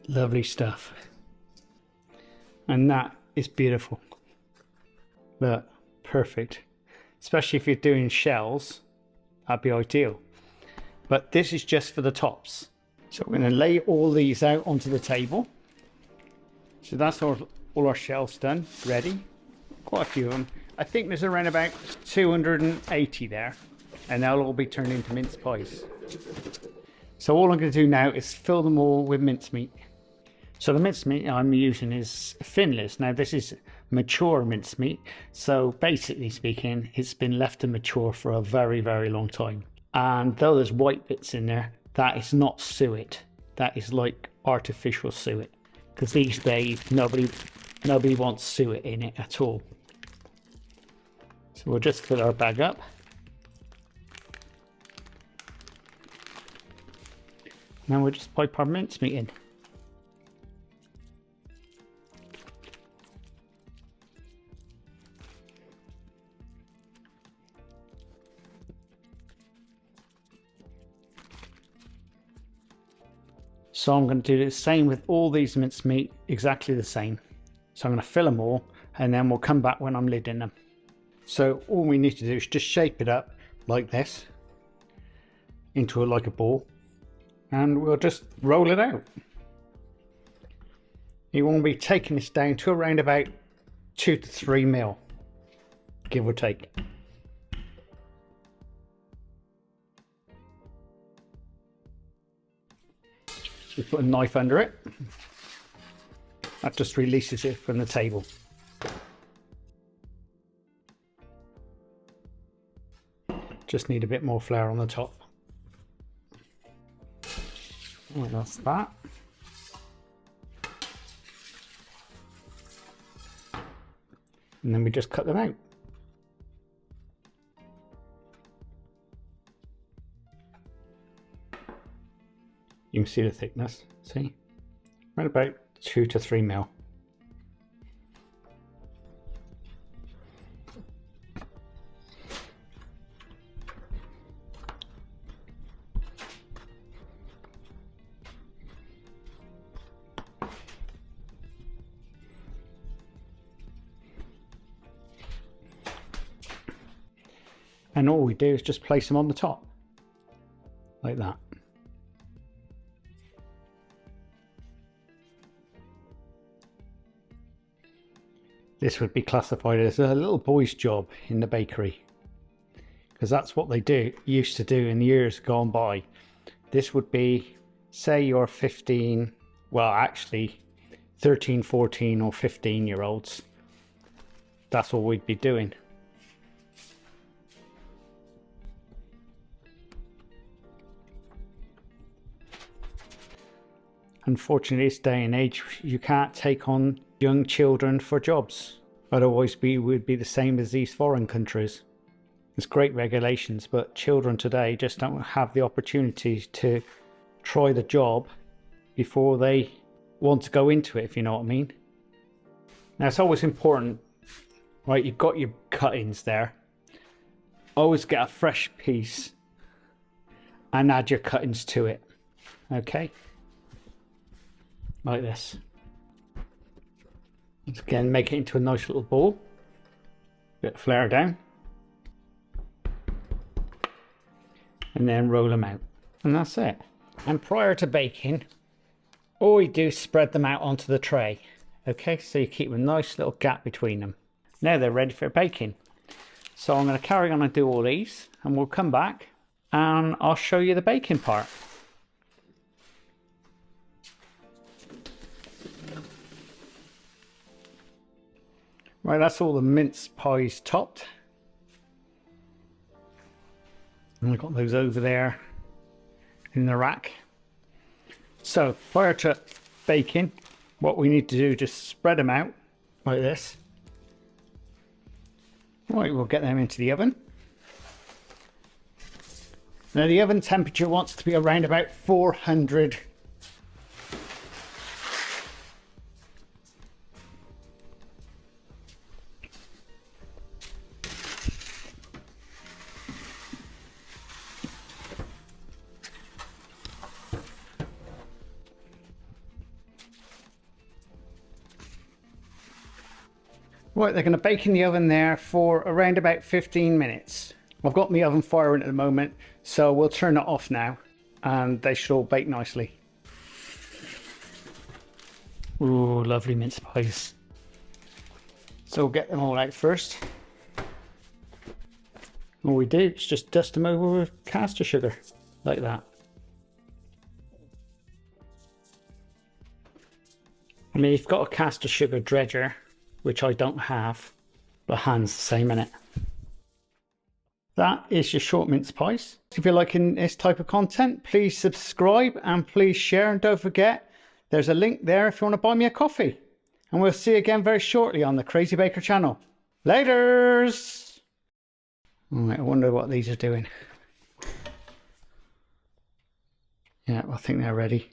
Lovely stuff. And that is beautiful. Look, perfect. Especially if you're doing shells, that'd be ideal. But this is just for the tops. So we're going to lay all these out onto the table. So that's all our shells done, ready. Quite a few of them. I think there's around about 280 there. And they'll all be turned into mince pies. So all I'm going to do now is fill them all with mincemeat. So the mincemeat I'm using is finless. Now this is mature mincemeat. So basically speaking, it's been left to mature for a very, very long time. And though there's white bits in there, that is not suet. That is like artificial suet. Because these days, nobody wants suet in it at all. So we'll just fill our bag up. Now we'll just pipe our mincemeat in. So I'm going to do the same with all these mincemeat, exactly the same. So I'm going to fill them all and then we'll come back when I'm lidding them. So all we need to do is just shape it up like this into like a ball and we'll just roll it out. You want to be taking this down to around about 2 to 3 mil, give or take. We put a knife under it. That just releases it from the table. Just need a bit more flour on the top. Well, that's that. And then we just cut them out. You can see the thickness, see? Right about 2 to 3 mil. And all we do is just place them on the top, like that. This would be classified as a little boy's job in the bakery, because that's what they used to do in years gone by. This would be, say you're 15, well actually 13, 14 or 15-year-olds. That's what we'd be doing. Unfortunately, this day and age, you can't take on young children for jobs. Otherwise, we would be the same as these foreign countries. There's great regulations, but children today just don't have the opportunity to try the job before they want to go into it, if you know what I mean. Now, it's always important, right? You've got your cuttings there. Always get a fresh piece and add your cuttings to it. Okay? Like this. Once again, make it into a nice little ball. Bit of flour down. And then roll them out. And that's it. And prior to baking, all we do is spread them out onto the tray. Okay, so you keep a nice little gap between them. Now they're ready for baking. So I'm going to carry on and do all these, and we'll come back and I'll show you the baking part. Right, that's all the mince pies topped. And I've got those over there in the rack. So prior to baking, what we need to do is just spread them out like this. Right, we'll get them into the oven. Now the oven temperature wants to be around about 400. Right, they're going to bake in the oven there for around about 15 minutes. I've got my oven firing at the moment, so we'll turn it off now and they should all bake nicely. Ooh, lovely mince pies. So we'll get them all out first. All we do is just dust them over with caster sugar, like that. I mean, you've got a caster sugar dredger, which I don't have, but hand's the same, innit? That is your short mince pies. If you're liking this type of content, please subscribe and please share, and don't forget, there's a link there if you want to buy me a coffee. And we'll see you again very shortly on the Crazy Baker channel. Laters! Alright, I wonder what these are doing. Yeah, I think they're ready.